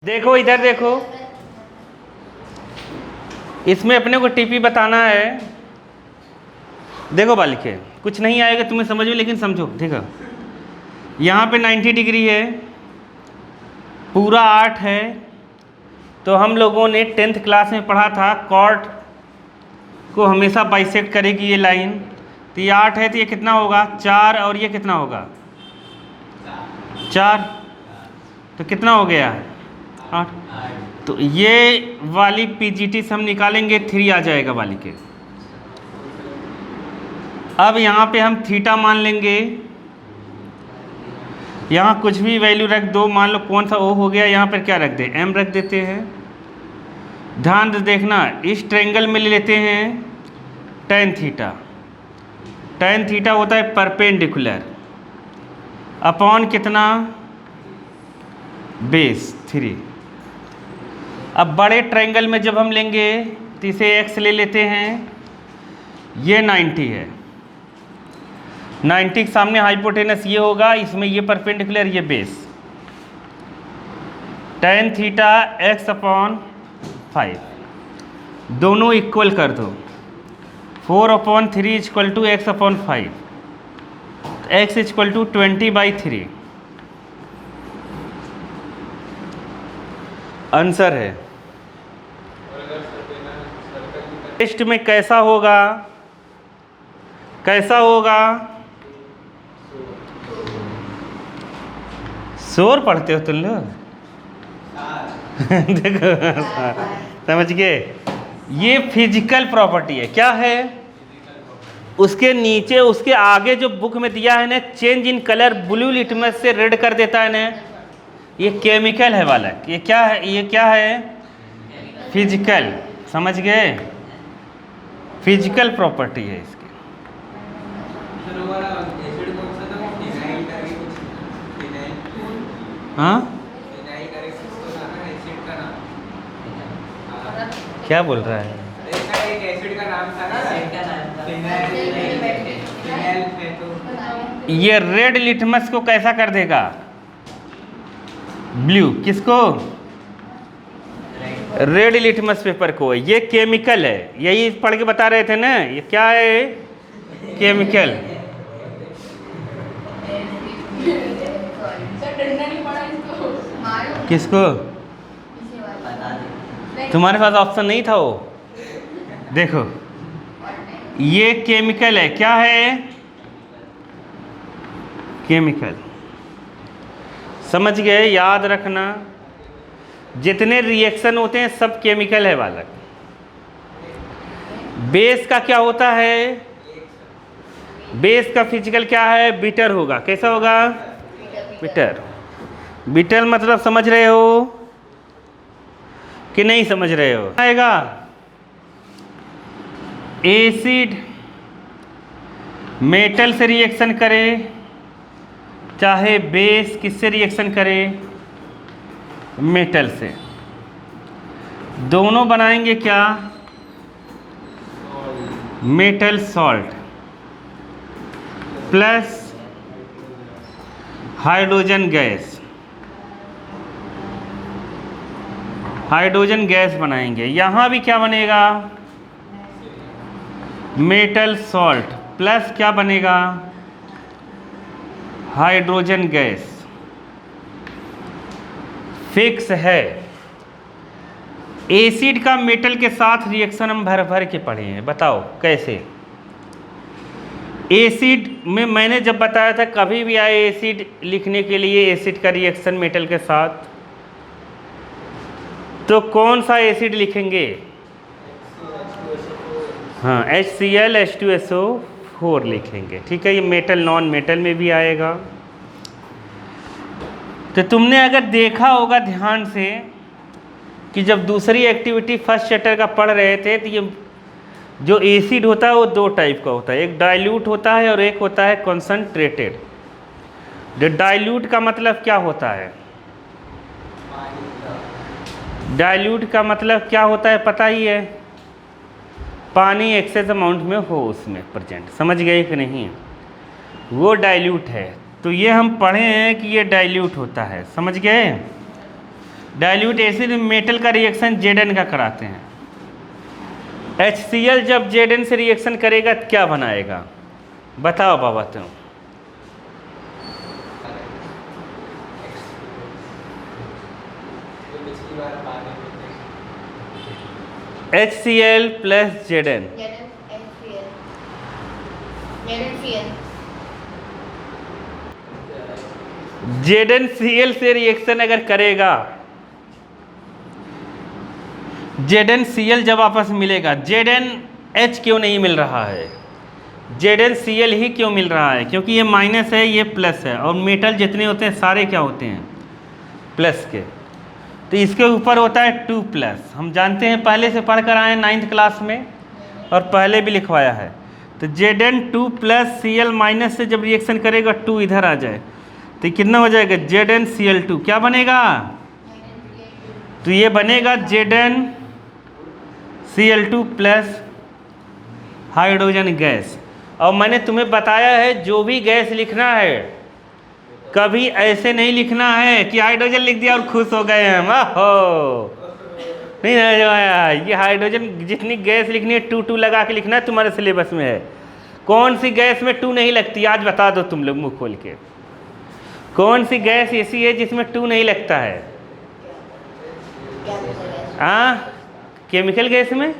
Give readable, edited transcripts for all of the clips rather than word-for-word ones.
देखो इधर देखो, इसमें अपने को टीपी बताना है। देखो बालिके, कुछ नहीं आएगा तुम्हें समझ में, लेकिन समझो। देखो यहाँ पे 90 डिग्री है, पूरा 8 है। तो हम लोगों ने 10th क्लास में पढ़ा था कॉर्ड को हमेशा बाइसेक्ट करेगी ये लाइन। तो ये 8 है, तो ये कितना होगा 4, और ये कितना होगा 4। तो कितना हो गया 8। तो ये वाली पीजीटी से हम निकालेंगे 3 आ जाएगा वाली के। अब यहाँ पे हम थीटा मान लेंगे, यहाँ कुछ भी वैल्यू रख दो, मान लो कौन सा ओ हो गया, यहाँ पर क्या रख दे एम रख देते हैं। ध्यान से देखना, इस ट्रायंगल में ले लेते हैं tan थीटा। tan थीटा होता है परपेंडिकुलर अपॉन कितना बेस 3। अब बड़े ट्रायंगल में जब हम लेंगे तो इसे x ले लेते हैं, ये 90 है, 90 के सामने हाइपोटेनस ये होगा, इसमें ये परपेंडिकुलर ये base. tan theta x upon 5 दोनों इक्वल कर दो, 4/3 equal to x upon 5, x equal to 20/3 answer है। टेस्ट में कैसा होगा, कैसा होगा? शोर पढ़ते हो तुम लोग देखो समझ गए, ये फिजिकल प्रॉपर्टी है। क्या है? उसके नीचे उसके आगे जो बुक में दिया है ना, change in colour blue litmus से रेड कर देता है ना, ये केमिकल है वाला। ये क्या है? ये क्या है? फिजिकल। समझ गए? फिजिकल प्रॉपर्टी है इसकी। हाँ क्या बोल रहा है? एक एसिड का नाम था ना, ये रेड लिटमस को कैसा कर देगा? ब्लू। किसको? रेड लिटमस पेपर को। ये केमिकल है, यही पढ़ के बता रहे थे ना, ये क्या है? केमिकल। किसको? तुम्हारे पास ऑप्शन नहीं था वो। देखो ये केमिकल है। क्या है? केमिकल। समझ गए? याद रखना, जितने रिएक्शन होते हैं सब केमिकल है बालक। बेस का क्या होता है? बेस का फिजिकल क्या है? बिटर होगा। कैसा होगा? बिटर। बिटर मतलब समझ रहे हो कि नहीं समझ रहे हो? आएगा एसिड मेटल से रिएक्शन करे, चाहे बेस किससे रिएक्शन करे? मेटल से। दोनों बनाएंगे क्या? Metal salt plus hydrogen gas. Hydrogen gas बनाएंगे। यहाँ भी क्या बनेगा? मेटल सॉल्ट प्लस क्या बनेगा? Hydrogen gas. फिक्स है। एसिड का मेटल के साथ रिएक्शन हम भर भर के पढ़े हैं। बताओ कैसे? एसिड में मैंने जब बताया था, कभी भी आए एसिड लिखने के लिए एसिड का रिएक्शन मेटल के साथ, तो कौन सा एसिड लिखेंगे? हाँ HCl H2SO4 लिखेंगे। ठीक है, ये मेटल नॉन मेटल में भी आएगा। तो तुमने अगर देखा होगा ध्यान से कि जब दूसरी एक्टिविटी फर्स्ट चैप्टर का पढ़ रहे थे, तो ये जो एसिड होता है वो 2 टाइप का होता है, एक डाइल्यूट होता है और एक होता है कॉन्सनट्रेटेड। जो डाइल्यूट का मतलब क्या होता है? डाइल्यूट का मतलब क्या होता है पता ही है? पानी एक्सेस अमाउंट में हो उसमें प्रेजेंट। समझ गए कि नहीं? वो डाइल्यूट है। तो ये हम पढ़े हैं कि ये डाइल्यूट होता है। समझ गए? डाइल्यूट एसिड मेटल का रिएक्शन Zn का कराते हैं। HCl जब Zn से रिएक्शन करेगा तो क्या बनाएगा, बताओ बाबा तुम। HCl प्लस Zn, ZnCl से रिएक्शन अगर करेगा, ZnCl जब आपस में मिलेगा, ZnH क्यों नहीं मिल रहा है, ZnCl ही क्यों मिल रहा है, क्योंकि ये माइनस है ये प्लस है, और मेटल जितने होते हैं सारे क्या होते हैं, प्लस के। तो इसके ऊपर होता है 2 प्लस, हम जानते हैं पहले से पढ़ कर आए 9th क्लास में, और पहले भी लिखवाया है। तो Zn2 प्लस Cl माइनस से जब रिएक्शन करेगा 2 इधर आ जाए तो कितना हो जाएगा, ZnCl2 क्या बनेगा, तो ये बनेगा ZnCl2 प्लस हाइड्रोजन गैस। और मैंने तुम्हें बताया है जो भी गैस लिखना है कभी ऐसे नहीं लिखना है कि हाइड्रोजन लिख दिया और खुश हो गए हम, हो नहीं आया। ये हाइड्रोजन जितनी गैस लिखनी है 2 लगा के लिखना है, तुम्हारे सिलेबस में है। कौन सी गैस में 2 नहीं लगती, आज बता दो तुम लोग मुंह खोल के। कौन सी गैस ऐसी है जिसमें 2 नहीं लगता है, हाँ केमिकल गैस में।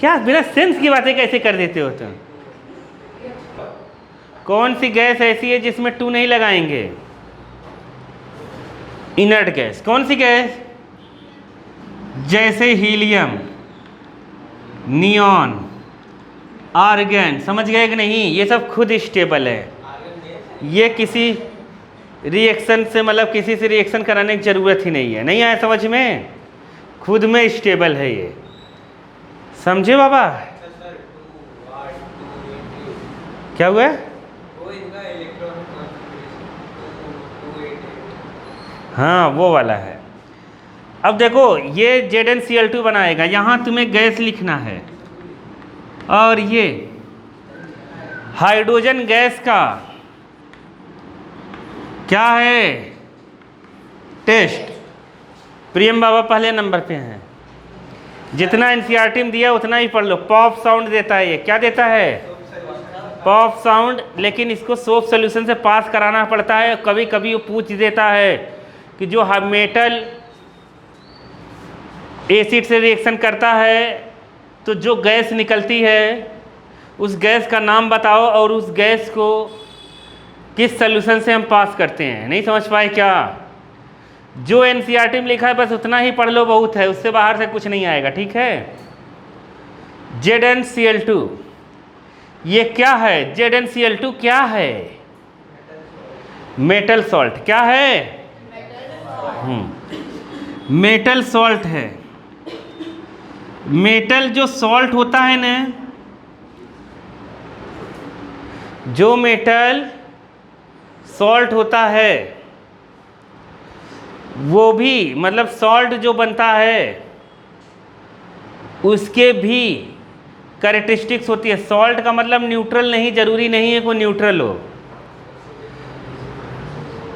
क्या बिना सेंस की बातें कैसे कर देते हो तुम। कौन सी गैस ऐसी है जिसमें 2 नहीं लगाएंगे, इनर्ट गैस। कौन सी गैस, जैसे हीलियम, नियॉन, आर्गन, समझ गए कि नहीं, ये सब खुद स्टेबल है। ये किसी रिएक्शन से मतलब किसी से रिएक्शन कराने की ज़रूरत ही नहीं है, नहीं आया समझ में, खुद में स्टेबल है ये, समझे बाबा। क्या हुआ, हाँ वो वाला है। अब देखो ये ZnCl2 बनाएगा, यहाँ तुम्हें गैस लिखना है, और ये हाइड्रोजन गैस का क्या है, टेस्ट। प्रियम बाबा पहले नंबर पे हैं, जितना एनसीईआरटी में दिया उतना ही पढ़ लो। पॉप साउंड देता है, ये क्या देता है, पॉप साउंड, लेकिन इसको सोप सोल्यूशन से पास कराना पड़ता है। कभी कभी वो पूछ देता है कि जो मेटल एसिड से रिएक्शन करता है तो जो गैस निकलती है उस गैस का नाम बताओ, और उस गैस को किस सॉल्यूशन से हम पास करते हैं। नहीं समझ पाए क्या, जो एनसीईआरटी में लिखा है बस उतना ही पढ़ लो, बहुत है, उससे बाहर से कुछ नहीं आएगा, ठीक है। ZnCl2 ये क्या है, ZnCl2 क्या है, मेटल सॉल्ट। क्या है, मेटल सॉल्ट है। मेटल जो सॉल्ट होता है ना, जो मेटल सॉल्ट होता है वो भी मतलब सॉल्ट जो बनता है उसके भी कैरेक्टरिस्टिक्स होती है। सॉल्ट का मतलब न्यूट्रल नहीं, जरूरी नहीं है कोई न्यूट्रल हो।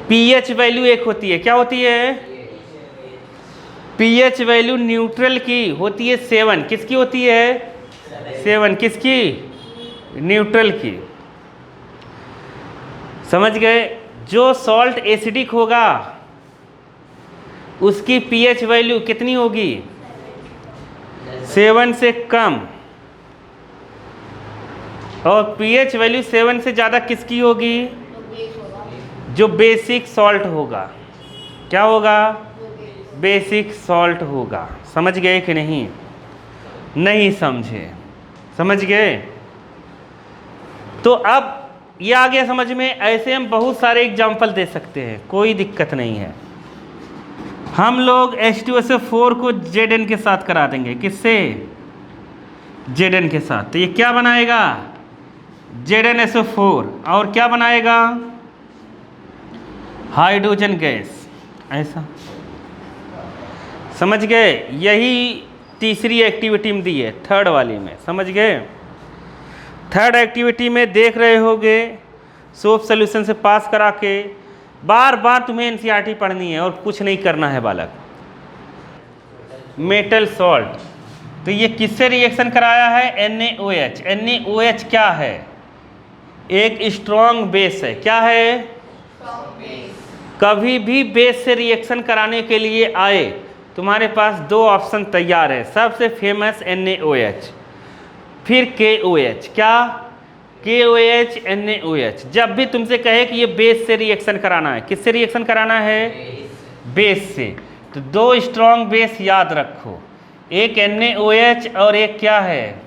पीएच वैल्यू एक होती है, क्या होती है, पीएच वैल्यू न्यूट्रल की होती है 7। किसकी होती है, 7, किसकी, न्यूट्रल की। समझ गए। जो सॉल्ट एसिडिक होगा उसकी पीएच वैल्यू कितनी होगी, 7 से कम, और पीएच वैल्यू 7 से ज़्यादा किसकी होगी, जो बेसिक सॉल्ट होगा। क्या होगा, बेसिक सॉल्ट होगा। समझ गए कि नहीं, नहीं समझे, समझ गए। तो अब ये आ गया समझ में। ऐसे हम बहुत सारे एग्जाम्पल दे सकते हैं, कोई दिक्कत नहीं है। हम लोग H2SO4 को Zn के साथ करा देंगे, किससे, Zn के साथ। तो ये क्या बनाएगा, ZnSO4, और क्या बनाएगा, हाइड्रोजन गैस। ऐसा समझ गए। यही तीसरी एक्टिविटी में दी है, थर्ड वाली में, समझ गए। थर्ड एक्टिविटी में देख रहे होगे सोप सोल्यूशन से पास करा के बार बार तुम्हें एनसीईआरटी पढ़नी है और कुछ नहीं करना है बालक। Metal salt. तो ये किससे रिएक्शन कराया है? NaOH। NaOH क्या है? एक स्ट्रॉन्ग बेस है। क्या है? कभी भी बेस से रिएक्शन कराने के लिए आए तुम्हारे पास दो ऑप्शन तैयार है। सबसे फेमस NaOH, फिर KOH। क्या? KOH, NaOH। जब भी तुमसे कहे कि ये बेस से रिएक्शन कराना है, किससे रिएक्शन कराना है? बेस से। तो दो स्ट्रॉन्ग बेस याद रखो, एक NaOH और एक क्या है?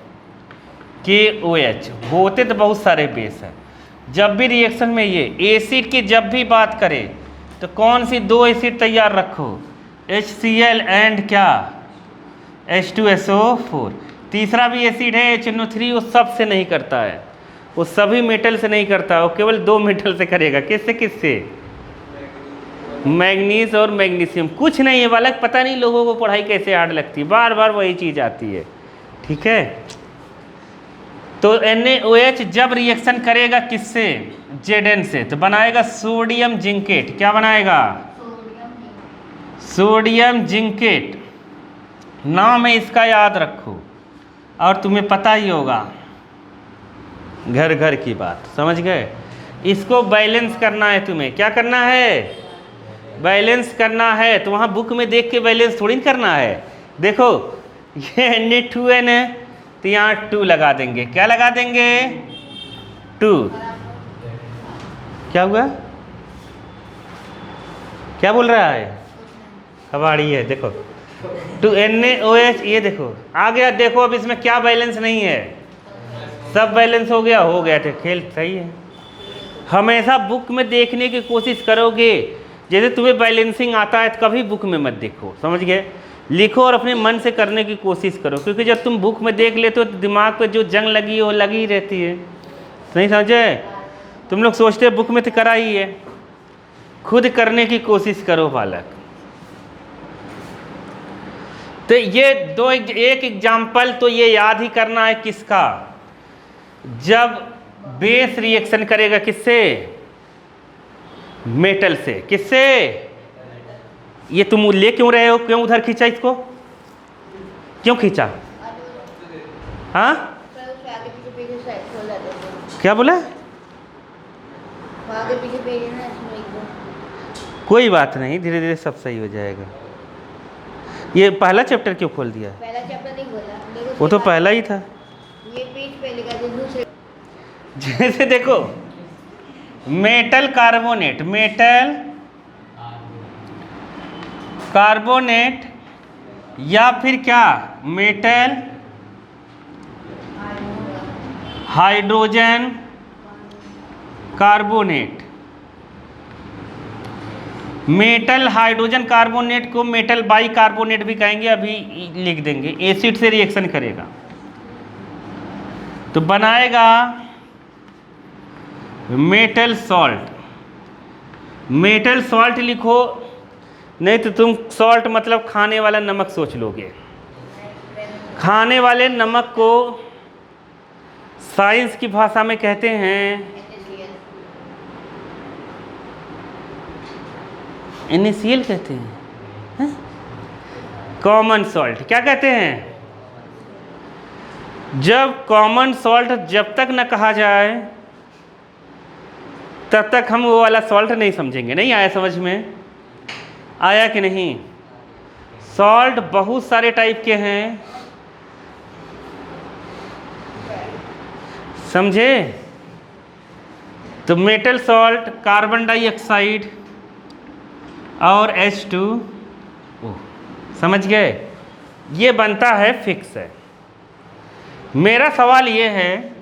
KOH। होते तो बहुत सारे बेस हैं। जब भी रिएक्शन में ये एसिड की जब भी बात करें तो कौन सी दो एसिड तैयार रखो? HCl एंड क्या? H2SO4। तीसरा भी एसिड है HNO3, वो सबसे नहीं करता है, वो सभी मेटल से नहीं करता, वो केवल दो मेटल से करेगा। किससे किससे? मैग्नीज और मैग्नीशियम। कुछ नहीं है बालक, पता नहीं लोगों को पढ़ाई कैसे हार्ड लगती है, बार बार वही चीज़ आती है। ठीक है, तो NaOH जब रिएक्शन करेगा किससे? Zn से, तो बनाएगा सोडियम जिंकेट। क्या बनाएगा? Sodium zincate. नाम है इसका, याद रखो, और तुम्हें पता ही होगा, घर घर की बात। समझ गए? इसको बैलेंस करना है तुम्हें। क्या करना है? बैलेंस करना है। तो वहाँ बुक में देख के बैलेंस थोड़ी करना है। देखो ये Na2N है, तो यहाँ 2 लगा देंगे। क्या लगा देंगे? 2। क्या हुआ? क्या बोल रहा है? कबाड़ी है। देखो 2 NaOH, ये देखो आ गया। देखो अब इसमें क्या बैलेंस नहीं है, सब बैलेंस हो गया। हो गया, तो खेल सही है। हमेशा बुक में देखने की कोशिश करोगे। जैसे तुम्हें बैलेंसिंग आता है तो कभी बुक में मत देखो, समझ गए? लिखो और अपने मन से करने की कोशिश करो, क्योंकि जब तुम बुक में देख लेते हो तो दिमाग पे जो जंग लगी है वो लगी ही रहती है। नहीं समझे? तुम लोग सोचते हो बुक में तो करा ही है, खुद करने की कोशिश करो बालक। तो ये दो, एक एग्जाम्पल तो ये याद ही करना है किसका? जब बेस रिएक्शन करेगा किससे? मेटल से। किससे? ये तुम ले क्यों रहे हो? क्यों उधर खींचा इसको? क्यों खींचा? हाँ, क्या बोला? कोई बात नहीं, धीरे धीरे सब सही हो जाएगा। ये पहला चैप्टर क्यों खोल दिया? पहला चैप्टर नहीं खोला, वो तो पहला ही था। ये पेज पहले का जो दूसरे। जैसे देखो मेटल कार्बोनेट, मेटल कार्बोनेट, या फिर क्या? Metal hydrogen carbonate. Metal hydrogen carbonate को मेटल बाई कार्बोनेट भी कहेंगे, अभी लिख देंगे। एसिड से रिएक्शन करेगा तो बनाएगा मेटल सॉल्ट। मेटल सॉल्ट लिखो, नहीं तो तुम सॉल्ट मतलब खाने वाला नमक सोच लोगे। खाने वाले नमक को साइंस की भाषा में कहते हैं NaCl कहते हैं। कॉमन सॉल्ट क्या कहते हैं? जब कॉमन सॉल्ट जब तक न कहा जाए तब तक हम वो वाला सॉल्ट नहीं समझेंगे। नहीं आया समझ में? आया कि नहीं? सॉल्ट बहुत सारे टाइप के हैं, समझे? तो मेटल सॉल्ट, कार्बन डाइऑक्साइड और H2O, समझ गए? ये बनता है फिक्स है। मेरा सवाल ये है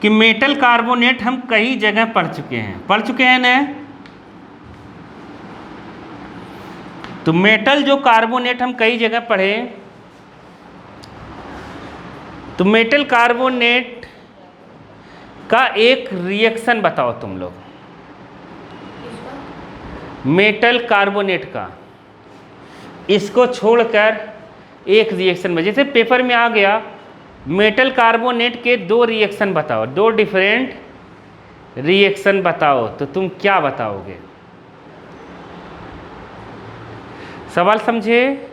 कि मेटल कार्बोनेट हम कई जगह पढ़ चुके हैं ना? तो मेटल जो कार्बोनेट हम कई जगह पढ़े, तो मेटल कार्बोनेट का एक रिएक्शन बताओ तुम लोग। मेटल कार्बोनेट का, इसको छोड़कर एक रिएक्शन में, जैसे पेपर में आ गया मेटल कार्बोनेट के 2 रिएक्शन बताओ, 2 डिफरेंट रिएक्शन बताओ, तो तुम क्या बताओगे? सवाल समझे?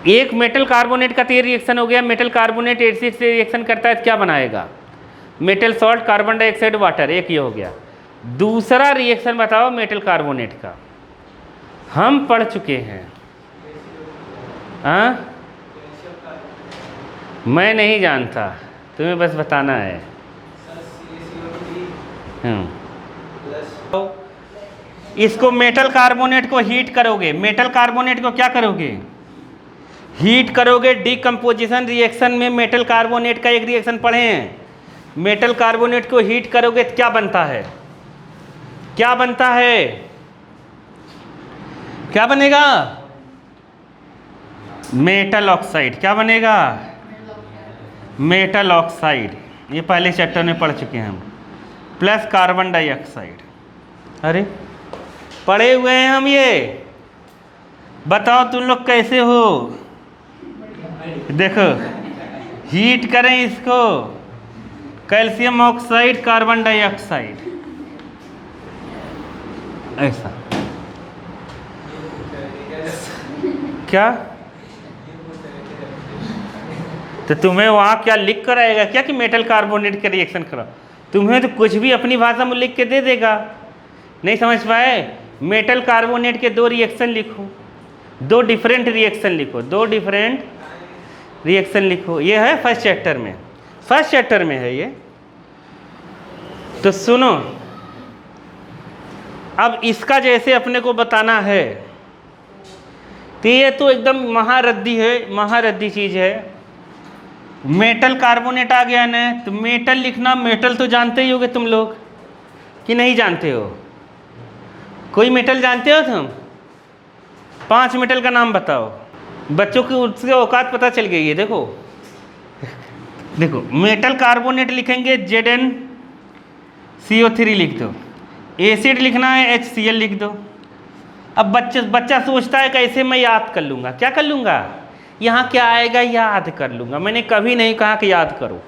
एक मेटल कार्बोनेट का तो ये रिएक्शन हो गया, मेटल कार्बोनेट एसिड से रिएक्शन करता है तो क्या बनाएगा? Metal salt, carbon dioxide, water, एक ये हो गया। दूसरा रिएक्शन बताओ मेटल कार्बोनेट का, हम पढ़ चुके हैं। हाँ, मैं नहीं जानता, तुम्हें बस बताना है। इसको मेटल कार्बोनेट को हीट करोगे, मेटल कार्बोनेट को क्या करोगे? हीट करोगे। डीकम्पोजिशन रिएक्शन में मेटल कार्बोनेट का एक रिएक्शन पढ़े हैं। मेटल कार्बोनेट को हीट करोगे तो क्या बनता है? क्या बनता है? क्या बनेगा? Metal oxide. क्या बनेगा? Metal oxide. ये पहले चैप्टर में पढ़ चुके हैं हम। Plus carbon dioxide. अरे पढ़े हुए हैं हम ये। बताओ तुम लोग कैसे हो? देखो, हीट करें इसको, कैल्शियम ऑक्साइड, कार्बन डाइऑक्साइड, ऐसा। क्या तो तुम्हें वहाँ क्या लिख कर आएगा क्या कि मेटल कार्बोनेट का रिएक्शन करो? तुम्हें तो कुछ भी अपनी भाषा में लिख के दे देगा। नहीं समझ पाए? मेटल कार्बोनेट के दो रिएक्शन लिखो, दो डिफरेंट रिएक्शन लिखो, दो डिफरेंट रिएक्शन लिखो। ये है फर्स्ट चैप्टर में, फर्स्ट चैप्टर में है ये। तो सुनो, अब इसका जैसे अपने को बताना है तो ये तो एकदम महारद्दी है, महारद्दी चीज़ है। मेटल कार्बोनेट आ गया ना, तो मेटल लिखना। मेटल तो जानते ही होगे तुम लोग कि नहीं जानते हो? कोई मेटल जानते हो तुम? 5 मेटल का नाम बताओ। बच्चों की उसके औकात पता चल गई है। देखो देखो, मेटल कार्बोनेट लिखेंगे ZnCO3 लिख दो। एसिड लिखना है HCl लिख दो। अब बच्चा सोचता है कैसे मैं याद कर लूँगा। क्या कर लूँगा? यहाँ क्या आएगा याद कर लूँगा। मैंने कभी नहीं कहा कि याद करो।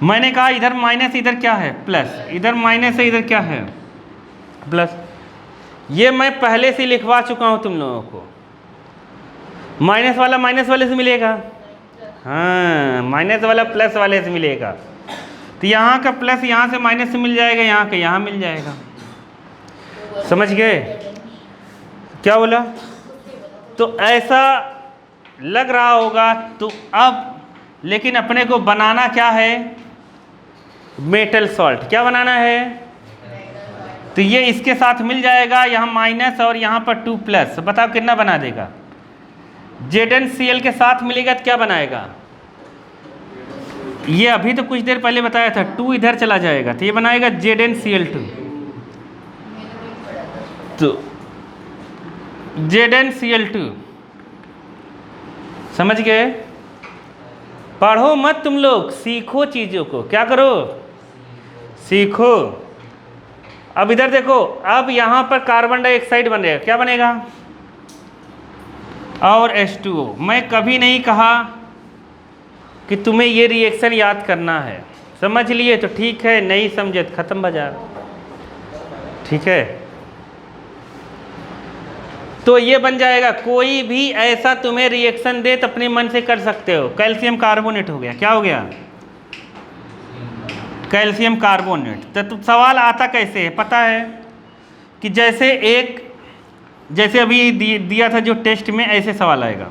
मैंने कहा इधर माइनस, इधर क्या है? प्लस। इधर माइनस है, इधर क्या है? प्लस। ये मैं पहले से लिखवा चुका हूँ तुम लोगों को। माइनस वाला माइनस वाले से मिलेगा, हाँ, माइनस वाला प्लस वाले से मिलेगा। तो यहाँ का प्लस यहाँ से माइनस से मिल जाएगा, यहाँ का यहाँ मिल जाएगा। समझ गए? क्या बोला? तो ऐसा लग रहा होगा। तो अब लेकिन अपने को बनाना क्या है? Metal salt. क्या बनाना है? तो ये इसके साथ मिल जाएगा, यहाँ माइनस और यहाँ पर 2 प्लस। बताओ कितना बना देगा? ZnCl के साथ मिलेगा तो क्या बनाएगा? ये अभी तो कुछ देर पहले बताया था, 2 इधर चला जाएगा तो ये बनाएगा ZnCl2। तो ZnCl2, समझ गए? पढ़ो मत तुम लोग, सीखो चीज़ों को। क्या करो? सीखो। अब इधर देखो, अब यहाँ पर कार्बन डाइऑक्साइड बनेगा। क्या बनेगा? और H2O। मैं कभी नहीं कहा कि तुम्हें ये रिएक्शन याद करना है। समझ लिए तो ठीक है, नहीं समझे तो ख़त्म बाजार। ठीक है? तो ये बन जाएगा। कोई भी ऐसा तुम्हें रिएक्शन दे तो अपने मन से कर सकते हो। कैल्शियम कार्बोनेट हो गया। क्या हो गया? Calcium carbonate. तो सवाल आता कैसे है पता है? कि जैसे अभी दिया था जो टेस्ट में, ऐसे सवाल आएगा।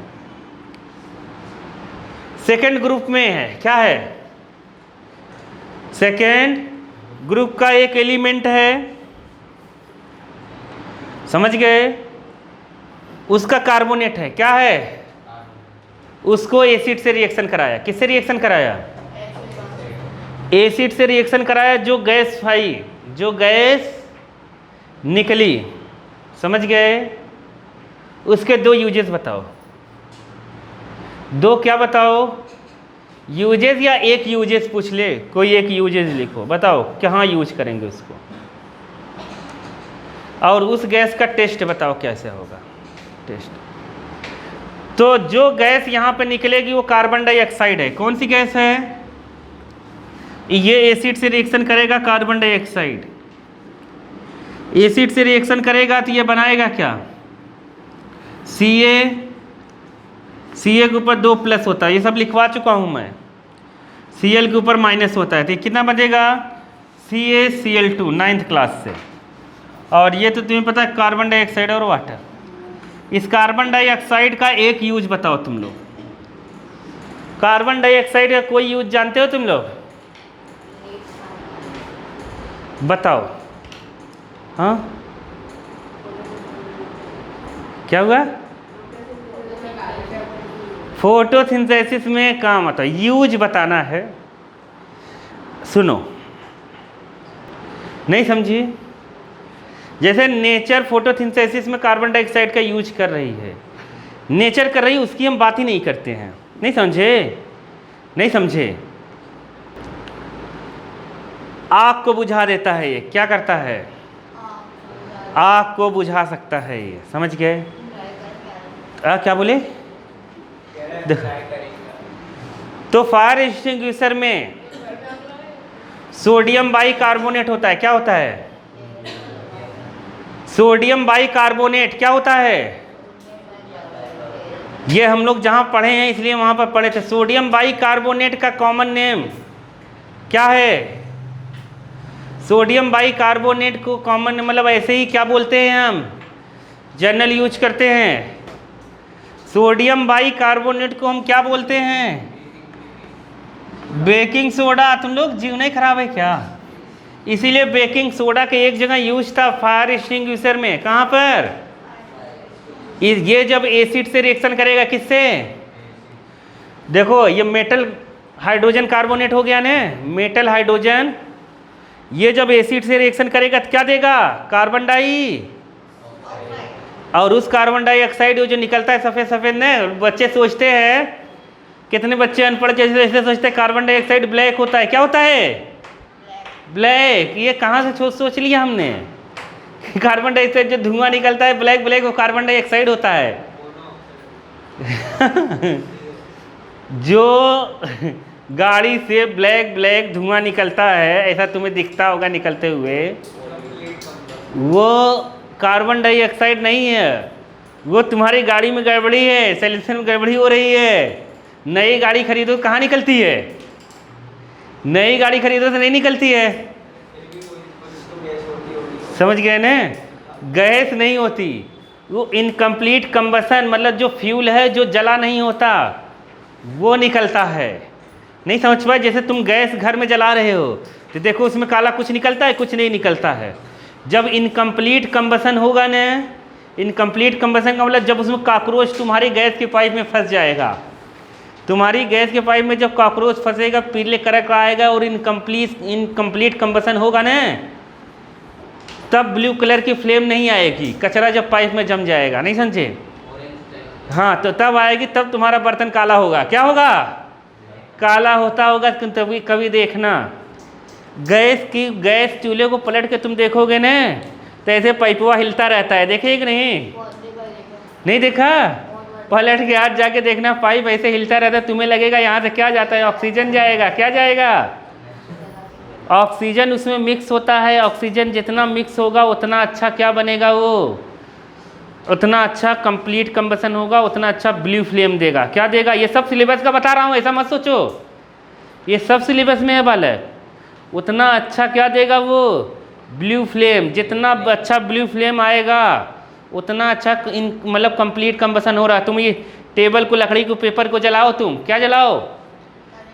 सेकेंड ग्रुप में है, क्या है? सेकेंड ग्रुप का एक एलिमेंट है, समझ गए? उसका कार्बोनेट है। क्या है? उसको एसिड से रिएक्शन कराया। किससे रिएक्शन कराया? एसिड से रिएक्शन कराया। जो गैस आई, जो गैस निकली, समझ गए? उसके 2 यूजेस बताओ। 2 क्या बताओ? यूजेस, या एक यूजेस पूछ ले कोई, एक यूजेस लिखो। बताओ कहाँ यूज करेंगे उसको, और उस गैस का टेस्ट बताओ कैसे होगा टेस्ट। तो जो गैस यहाँ पे निकलेगी वो कार्बन डाइऑक्साइड है। कौन सी गैस है? ये एसिड से रिएक्शन करेगा, कार्बन डाइऑक्साइड। एसिड से रिएक्शन करेगा तो ये बनाएगा क्या? Ca के ऊपर 2 प्लस होता है, ये सब लिखवा चुका हूँ मैं। Cl के ऊपर माइनस होता है, तो कितना बचेगा CaCl2 9th क्लास से। और ये तो तुम्हें पता है कार्बन डाइऑक्साइड और वाटर। इस कार्बन डाइऑक्साइड का एक यूज बताओ तुम लोग। कार्बन डाइऑक्साइड का कोई यूज जानते हो तुम लोग? बताओ। हाँ क्या हुआ? फोटोसिंथेसिस में काम आता है, यूज बताना है। सुनो, नहीं समझी? जैसे नेचर फोटोसिंथेसिस में कार्बन डाइऑक्साइड का यूज कर रही है, नेचर कर रही है, उसकी हम बात ही नहीं करते हैं। नहीं समझे? नहीं समझे? आग को बुझा देता है ये, क्या करता है? आग को बुझा सकता है ये, समझ गए? क्या बोले? देखो, तो फायर एक्सटिंग्विशर में सोडियम बाइकार्बोनेट होता है, क्या होता है? सोडियम बाइकार्बोनेट क्या होता है? ये हम लोग जहां पढ़े हैं इसलिए वहां पर पढ़े थे। सोडियम बाइकार्बोनेट का कॉमन नेम क्या है? सोडियम बाइकार्बोनेट को कॉमन मतलब ऐसे ही क्या बोलते हैं हम, जनरल यूज करते हैं। सोडियम बाइकार्बोनेट को हम क्या बोलते हैं? Baking soda. तुम लोग जीव नहीं खराब है क्या? इसीलिए बेकिंग सोडा के एक जगह यूज था फायर एक्सटिंग्विशर में। कहाँ पर? ये जब एसिड से रिएक्शन करेगा, किससे? देखो ये मेटल हाइड्रोजन कार्बोनेट हो गया ना, मेटल हाइड्रोजन। ये जब एसिड से रिएक्शन करेगा तो क्या देगा? Carbon di. और उस कार्बन डाइऑक्साइड जो निकलता है सफ़ेद सफ़ेद ने, बच्चे सोचते हैं, कितने बच्चे अनपढ़ जैसे सोचते हैं कार्बन डाइऑक्साइड ब्लैक होता है। क्या होता है? ब्लैक। ये कहाँ से सोच लिया हमने? कार्बन डाइऑक्साइड जो धुआं निकलता है ब्लैक ब्लैक, वो कार्बन डाइऑक्साइड होता है। जो गाड़ी से ब्लैक ब्लैक धुआं निकलता है, ऐसा तुम्हें दिखता होगा निकलते हुए, वो कार्बन डाइऑक्साइड नहीं है, वो तुम्हारी गाड़ी में गड़बड़ी है, सैलेंसर में गड़बड़ी हो रही है। नई गाड़ी खरीदो कहाँ निकलती है? नई गाड़ी खरीदो तो नहीं निकलती है। समझ गए ना? गैस नहीं होती, वो इनकम्प्लीट कंबसन मतलब जो फ्यूल है जो जला नहीं होता वो निकलता है। नहीं समझ पाए? जैसे तुम गैस घर में जला रहे हो तो देखो उसमें काला कुछ निकलता है, कुछ नहीं निकलता है। जब इनकम्प्लीट कंबसन होगा ना, इनकम्प्लीट कंबसन का मतलब जब उसमें कॉकरोच तुम्हारी गैस के पाइप में फंस जाएगा, तुम्हारी गैस के पाइप में जब कॉकरोच फंसेगा पीले कलर का आएगा और इनकम्प्लीट कंबसन होगा ना, तब ब्लू कलर की फ्लेम नहीं आएगी, कचरा जब पाइप में जम जाएगा। नहीं समझे? हाँ, तो तब आएगी, तब तुम्हारा बर्तन काला होगा। क्या होगा? काला होता होगा। तभी कभी देखना गैस चूल्हे को पलट के तुम देखोगे ना, तो ऐसे पाइपवा हिलता रहता है। देखे कि नहीं? नहीं देखा? पलट के हाथ जाके देखना, पाइप ऐसे हिलता रहता है। तुम्हें लगेगा यहाँ से क्या जाता है? ऑक्सीजन जाएगा। क्या जाएगा? ऑक्सीजन उसमें मिक्स होता है। ऑक्सीजन जितना मिक्स होगा उतना अच्छा क्या बनेगा, वो उतना अच्छा कंप्लीट कंबसन होगा, उतना अच्छा ब्लू फ्लेम देगा। क्या देगा? ये सब सिलेबस का बता रहा हूँ, ऐसा मत सोचो, ये सब सिलेबस में है बालक। उतना अच्छा क्या देगा वो? Blue flame. जितना अच्छा ब्लू फ्लेम आएगा उतना अच्छा मतलब कंप्लीट कंबसन हो रहा है। तुम ये टेबल को, लकड़ी को, पेपर को जलाओ, तुम क्या जलाओ?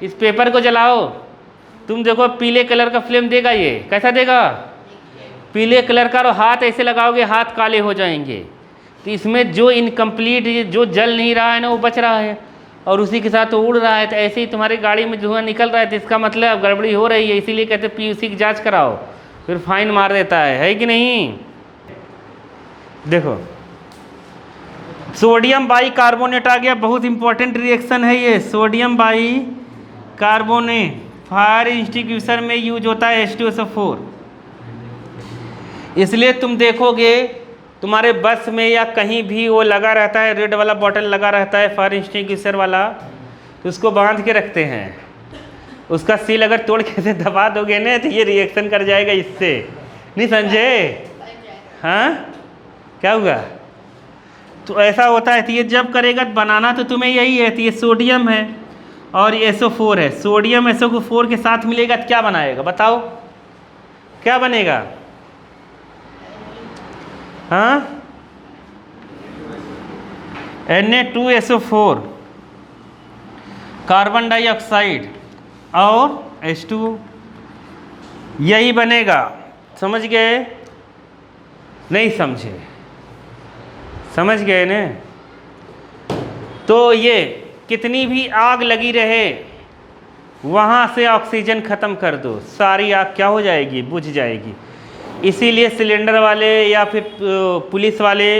इस पेपर को जलाओ, तुम देखो पीले कलर का फ्लेम देगा। ये कैसा देगा? पीले कलर का। और हाथ ऐसे लगाओगे हाथ काले हो जाएंगे। तो इसमें जो इनकम्प्लीट जो जल नहीं रहा है ना, वो बच रहा है और उसी के साथ उड़ रहा है। तो ऐसे ही तुम्हारी गाड़ी में धुआं निकल रहा है, तो इसका मतलब गड़बड़ी हो रही है। इसीलिए कहते पीयूसी की जांच कराओ, फिर फाइन मार देता है कि नहीं? देखो सोडियम बाइकार्बोनेट आ गया, बहुत इंपॉर्टेंट रिएक्शन है ये। सोडियम बाइकार्बोनेट फायर एक्सटिंग्विशर में यूज होता है H2SO4। इसलिए तुम देखोगे तुम्हारे बस में या कहीं भी वो लगा रहता है, रेड वाला बॉटल लगा रहता है फायर एक्सटिंग्विशर वाला, तो उसको बांध के रखते हैं। उसका सील अगर तोड़ के से दबा दोगे ना तो ये रिएक्शन कर जाएगा इससे। नहीं समझे? हाँ क्या हुआ? तो ऐसा होता है, तो ये जब करेगा तो बनाना तो तुम्हें यही है। तो ये सोडियम है और ये SO4 है, सोडियम SO4 के साथ मिलेगा तो क्या बनाएगा बताओ, क्या बनेगा? हाँ, Na2SO4 कार्बन डाइऑक्साइड और H2O, यही बनेगा। समझ गए? नहीं समझे? समझ गए ने? तो ये कितनी भी आग लगी रहे वहाँ से ऑक्सीजन ख़त्म कर दो, सारी आग क्या हो जाएगी? बुझ जाएगी। इसीलिए सिलेंडर वाले या फिर पुलिस वाले